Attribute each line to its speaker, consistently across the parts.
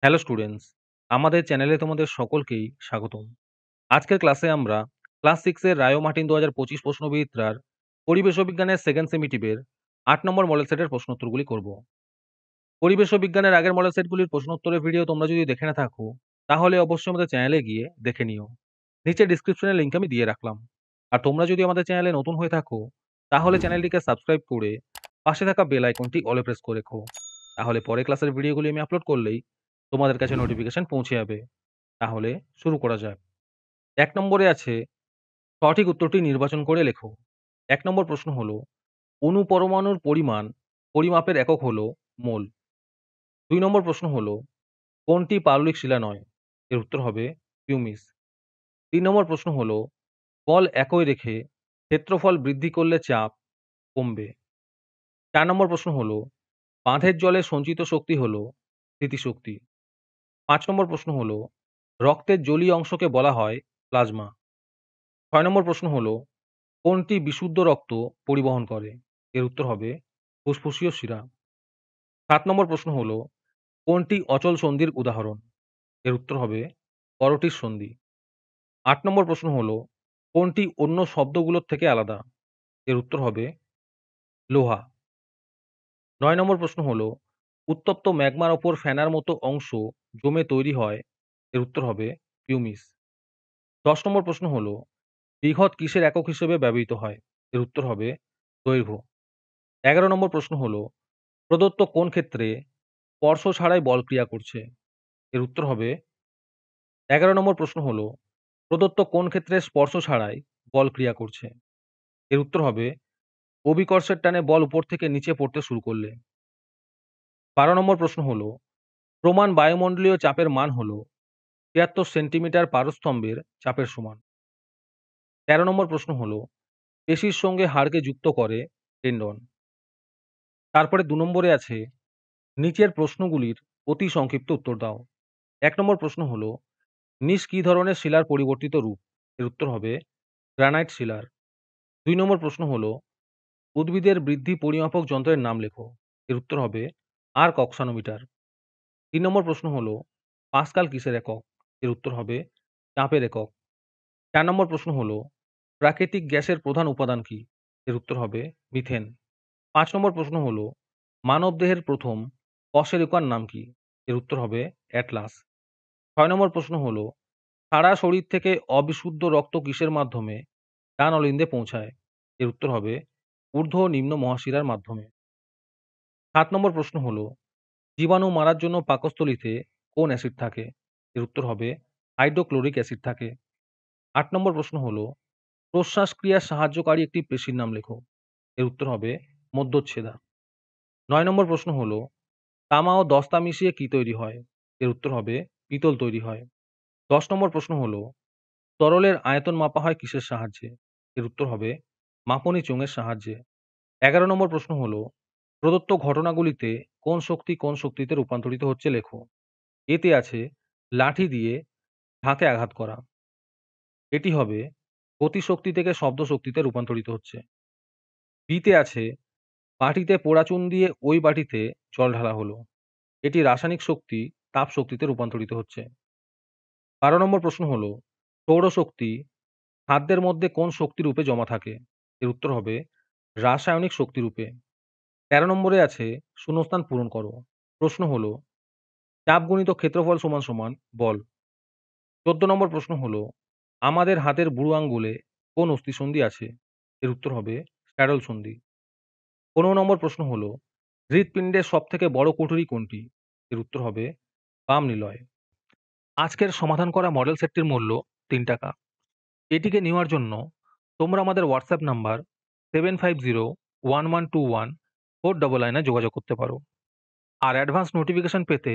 Speaker 1: Hello students, আমাদের চ্যানেলে তোমাদের সকলকেই স্বাগতম। আজকের ক্লাসে আমরা ক্লাস 6 এর রায়ো মার্টিন ২০২৫ প্রশ্নবিচিত্রার পরিবেশ ও বিজ্ঞানের সেকেন্ড সেমিটিভের ৮ নম্বর মডেল সেটের প্রশ্নোত্তরগুলি করব। পরিবেশ ও বিজ্ঞানের আগের মডেল সেটগুলির প্রশ্নোত্তরের ভিডিও তোমরা যদি দেখে না থাকো, তাহলে অবশ্যই আমাদের চ্যানেলে গিয়ে দেখে নিও। নিচে ডেসক্রিপশনে লিংক আমি দিয়ে রাখলাম। আর তোমরা যদি আমাদের চ্যানেলে নতুন হয়ে থাকো, তাহলে চ্যানেলটিকে সাবস্ক্রাইব করে পাশে থাকা বেল আইকনটি অলে প্রেস করে রেখো। তাহলে পরের ক্লাসের ভিডিওগুলি আমি আপলোড করলেই তোমাদের কাছে নোটিফিকেশন পৌঁছে যাবে। তাহলে শুরু করা যাক। ১ নম্বরে আছে সঠিক উত্তরটি নির্বাচন করে লেখো। ১ নম্বর প্রশ্ন হলো, অণু পরমাণুর পরিমাণ পরিমাপের একক হলো মোল। ২ নম্বর প্রশ্ন হলো, কোনটি পাললিক শিলা নয়? এর উত্তর হবে পিউমিস। ৩ নম্বর প্রশ্ন হলো, বল একই রেখে ক্ষেত্রফল বৃদ্ধি করলে চাপ কমবে। ৪ নম্বর প্রশ্ন হলো, বাঁধের জলে সঞ্চিত শক্তি হলো স্থিতিশক্তি। ৫ নম্বর প্রশ্ন হলো, রক্তের জলীয় অংশকে বলা হয় প্লাজমা। ৬ নম্বর প্রশ্ন হলো, কোনটি বিশুদ্ধ রক্ত পরিবহন করে? এর উত্তর হবে ফুসফুসীয় শিরা। ৭ নম্বর প্রশ্ন হলো, কোনটি অচল সন্ধির উদাহরণ? এর উত্তর হবে করটিস সন্ধি। ৮ নম্বর প্রশ্ন হলো, কোনটি অন্য শব্দগুলোর থেকে আলাদা? এর উত্তর হবে লোহা। ৯ নম্বর প্রশ্ন হলো, উত্তপ্ত ম্যাগমার ওপর ফেনার মতো অংশ জমে তৈরি হয়। এর উত্তর হবে পিউমিস। ১০ নম্বর প্রশ্ন হলো, বৃহৎ কিসের একক হিসেবে ব্যবহৃত হয়? এর উত্তর হবে দৈর্ঘ্য। ১১ নম্বর প্রশ্ন হলো, প্রদত্ত কোন ক্ষেত্রে স্পর্শ ছাড়াই বল ক্রিয়া করছে? এর উত্তর হবে ১১ নম্বর প্রশ্ন হলো, প্রদত্ত কোন ক্ষেত্রে স্পর্শ ছাড়াই বল ক্রিয়া করছে? এর উত্তর হবে অভিকর্ষের টানে বল উপর থেকে নিচে পড়তে শুরু করলে। ১২ নম্বর প্রশ্ন হলো, প্রমাণ বায়ুমণ্ডলীয় চাপের মান হলো ৭৩ সেন্টিমিটার পারস্তম্ভের চাপের সমান। ১৩ নম্বর প্রশ্ন হলো, পেশির সঙ্গে হাড়কে যুক্ত করে টেন্ডন। তারপরে ২ নম্বরে আছে, নিচের প্রশ্নগুলির অতি সংক্ষিপ্ত উত্তর দাও। ১ নম্বর প্রশ্ন হলো, নিস কি ধরনের শিলার পরিবর্তিত রূপ? এর উত্তর হবে গ্রানাইট শিলার। ২ নম্বর প্রশ্ন হলো, উদ্ভিদের বৃদ্ধি পরিমাপক যন্ত্রের নাম লেখো। এর উত্তর হবে আর্ক অক্সানোমিটার। ৩ নম্বর প্রশ্ন হলো, পাস্কাল কিসের একক? এর উত্তর হবে চাপের একক। ৪ নম্বর প্রশ্ন হলো, প্রাকৃতিক গ্যাসের প্রধান উপাদান কি? এর উত্তর হবে মিথেন। ৫ নম্বর প্রশ্ন হলো, মানবদেহের প্রথম কশেরুকার নাম কি? এর উত্তর হবে অ্যাটলাস। ৬ নম্বর প্রশ্ন হলো, সারা শরীর থেকে অবিশুদ্ধ রক্ত কিসের মাধ্যমে ডান অলিন্দে পৌঁছায়? এর উত্তর হবে ঊর্ধ্ব ও নিম্ন মহাশিরার মাধ্যমে। ৭ নম্বর প্রশ্ন হলো, জীবাণু মারার জন্য পাকস্থলীতে কোন অ্যাসিড থাকে? এর উত্তর হবে হাইড্রোক্লোরিক অ্যাসিড থাকে। ৮ নম্বর প্রশ্ন হলো, প্রশ্বাস ক্রিয়ার সাহায্যকারী একটি পেশির নাম লেখো। এর উত্তর হবে মধ্যচ্ছেদা। ৯ নম্বর প্রশ্ন হলো, তামা ও দস্তা মিশিয়ে কি তৈরি হয়? এর উত্তর হবে পিতল তৈরি হয়। ১০ নম্বর প্রশ্ন হলো, তরলের আয়তন মাপা হয় কিসের সাহায্যে? এর উত্তর হবে মাপনী চোঙের সাহায্যে। ১১ নম্বর প্রশ্ন হলো, প্রদত্ত ঘটনাগুলিতে কোন শক্তি কোন শক্তিতে রূপান্তরিত হচ্ছে লেখো। এতে আছে লাঠি দিয়ে ঢাকে আঘাত করা। এটি হবে গতিশক্তি থেকে শব্দ শক্তিতে রূপান্তরিত হচ্ছে। বিতে আছে বাটিতে পোড়া চুন দিয়ে ওই বাটিতে জল ঢালা হলো। এটি রাসায়নিক শক্তি তাপ শক্তিতে রূপান্তরিত হচ্ছে। ১২ নম্বর প্রশ্ন হলো, সৌরশক্তি খাদ্যের মধ্যে কোন শক্তিরূপে জমা থাকে? এর উত্তর হবে রাসায়নিক শক্তিরূপে। ১৩ নম্বরে আছে শূন্যস্থান পূরণ করো। প্রশ্ন হলো, চাপ গুণিত ক্ষেত্রফল সমান সমান বল। ১৪ নম্বর প্রশ্ন হলো, আমাদের হাতের বুড়ো আঙ্গুলে কোন অস্থিসন্ধি আছে? এর উত্তর হবে স্যাডল সন্ধি। ১৫ নম্বর প্রশ্ন হলো, হৃৎপিণ্ডের সবথেকে বড় কুঠুরি কোনটি? এর উত্তর হবে বাম নিলয়। আজকের সমাধান করা মডেল সেটটির মূল্য ৳৩। এটিকে নেওয়ার জন্য তোমরা আমাদের হোয়াটসঅ্যাপ নাম্বার 7501121499 এ যোগাযোগ করতে পারো। আর অ্যাডভান্স নোটিফিকেশন পেতে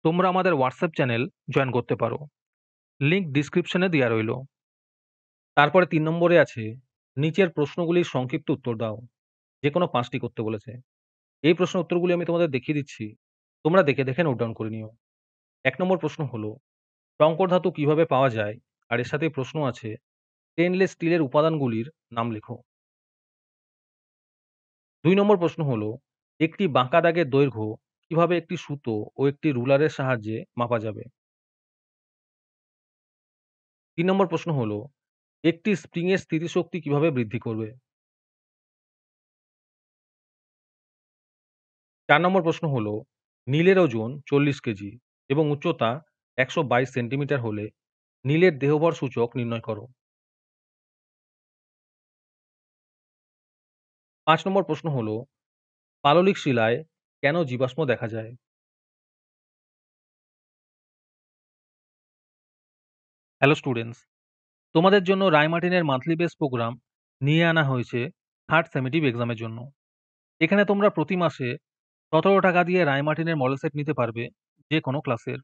Speaker 1: তোমরা আমাদের হোয়াটসঅ্যাপ চ্যানেল জয়েন করতে পারো। লিংক ডিসক্রিপশনে দেওয়া রইল। তারপরে ৩ নম্বরে আছে, নিচের প্রশ্নগুলির সংক্ষিপ্ত উত্তর দাও। যেকোনো ৫ টি করতে বলেছে। এই প্রশ্নের উত্তরগুলি আমি তোমাদের দেখিয়ে দিচ্ছি। তোমরা দেখে, দেখে নোট ডাউন করে নিও। ১ নম্বর প্রশ্ন হলো, সংকর ধাতু কিভাবে পাওয়া যায়? আর এর সাথেই প্রশ্ন আছে, স্টেইনলেস স্টিলের উপাদানগুলির নাম লেখো। ২ নম্বর প্রশ্ন হলো, একটি বাঁকা দাগের দৈর্ঘ্য কিভাবে একটি সুতো ও একটি রুলারের সাহায্যে মাপা যাবে? ৩ নম্বর প্রশ্ন হলো, একটি স্প্রিং এর স্থিতিশক্তি কিভাবে বৃদ্ধি করবে? ৪ নম্বর প্রশ্ন হলো, নীলের ওজন ৪০ কেজি এবং উচ্চতা ১২২ সেন্টিমিটার হলে নীলের দেহভর সূচক নির্ণয় করো। ৫ নম্বর প্রশ্ন হলো, পাললিক শিলায় কেন জীবাশ্ম দেখা যায়? হ্যালো স্টুডেন্টস, তোমাদের জন্য রায়মার্টিনের মান্থলি বেস প্রোগ্রাম নিয়ে আনা হয়েছে থার্ড সেমেটিভ এক্সামের জন্য। এখানে তোমরা প্রতি মাসে ১৭ টাকা দিয়ে রায়মার্টিনের মডেল সেট নিতে পারবে যে কোনো ক্লাসের।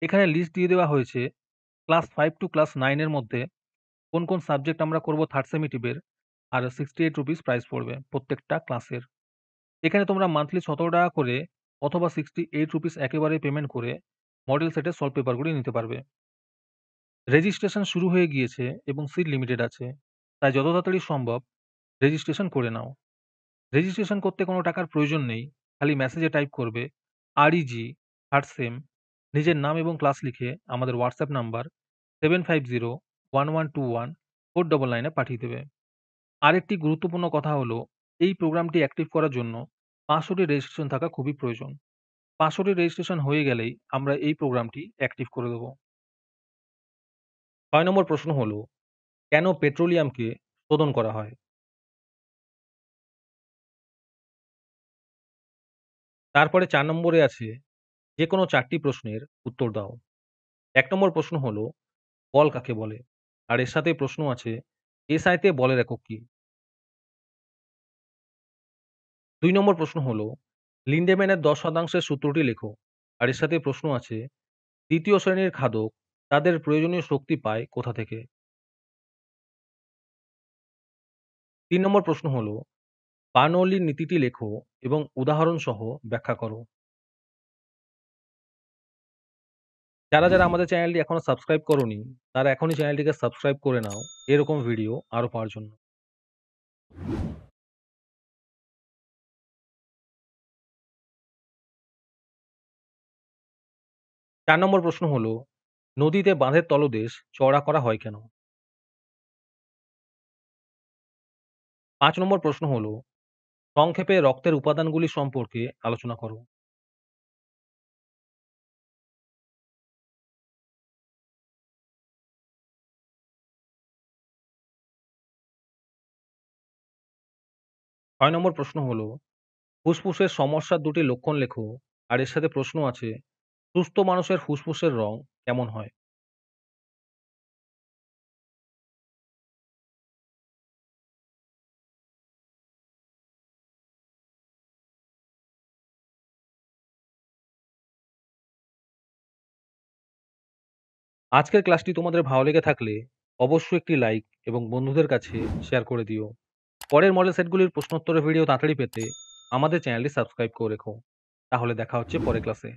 Speaker 1: এখানে লিস্ট দিয়ে দেওয়া হয়েছে ক্লাস 5 টু ক্লাস 9 এর মধ্যে কোন কোন সাবজেক্ট আমরা করব থার্ড সেমেটিভের, আর 68 রুপিস প্রাইস পড়বে প্রত্যেকটা ক্লাসের। এখানে তোমরা মান্থলি ১৭ টাকা করে অথবা 68 রুপিস একেবারে পেমেন্ট করে মডেল সেটের সলভ পেপারগুলি নিতে পারবে। রেজিস্ট্রেশন শুরু হয়ে গিয়েছে এবং সিট লিমিটেড আছে, তাই যত তাড়াতাড়ি সম্ভব রেজিস্ট্রেশন করে নাও। রেজিস্ট্রেশন করতে কোনো টাকার প্রয়োজন নেই, খালি মেসেজে টাইপ করবে REG থার্ড সেম, নিজের নাম এবং ক্লাস লিখে আমাদের হোয়াটসঅ্যাপ নাম্বার 7501121499 এ পাঠিয়ে দেবে। আরেকটি গুরুত্বপূর্ণ কথা হলো, এই প্রোগ্রামটি অ্যাক্টিভ করার জন্য ৫০০টি রেজিস্ট্রেশন থাকা খুবই প্রয়োজন। ৫০০টি রেজিস্ট্রেশন হয়ে গেলেই আমরা এই প্রোগ্রামটি অ্যাক্টিভ করে দেব। ৬ নম্বর প্রশ্ন হলো, কেন পেট্রোলিয়ামকে শোধন করা হয়? তারপরে ৪ নম্বরে আছে যেকোনো ৪ টি প্রশ্নের উত্তর দাও। ১ নম্বর প্রশ্ন হলো, বল কাকে বলে? আর এর সাথে প্রশ্ন আছে SI তে বলের একক কি? ২ নম্বর প্রশ্ন হলো, লিন্ডেম্যানের ১০% সূত্রটি লেখো। আর এর সাথে প্রশ্ন আছে, ২য় শ্রেণীর খাদক তাদের প্রয়োজনীয় শক্তি পায় কোথা থেকে? ৩ নম্বর প্রশ্ন হলো, বার্নৌলির নীতিটি লেখো এবং উদাহরণ সহ ব্যাখ্যা করো। যারা আমাদের চ্যানেলটি এখনো সাবস্ক্রাইব করোনি, তারা এখনই চ্যানেলটিকে সাবস্ক্রাইব করে নাও এরকম ভিডিও আরো পাওয়ার জন্য। ৪ নম্বর প্রশ্ন হলো, নদীতে বাঁধের তলদেশ চওড়া করা হয় কেন? ৫ নম্বর প্রশ্ন হলো, সংক্ষেপে রক্তের উপাদানগুলি সম্পর্কে আলোচনা করো। ছয় নম্বর প্রশ্ন হলো, ফুসফুসের সমস্যার দুটি লক্ষণ লেখো। আর এর সাথে প্রশ্ন আছে, সুস্থ মানুষের ফুসফুসের রং কেমন হয়? আজকের ক্লাসটি তোমাদের ভালো লেগে থাকলে অবশ্যই একটি লাইক এবং বন্ধুদের কাছে শেয়ার করে দিও। পরের মডেল সেটগুলির প্রশ্নোত্তরের ভিডিও তাড়াতাড়ি পেতে আমাদের চ্যানেলটি সাবস্ক্রাইব করে রেখো। তাহলে দেখা হচ্ছে পরের ক্লাসে।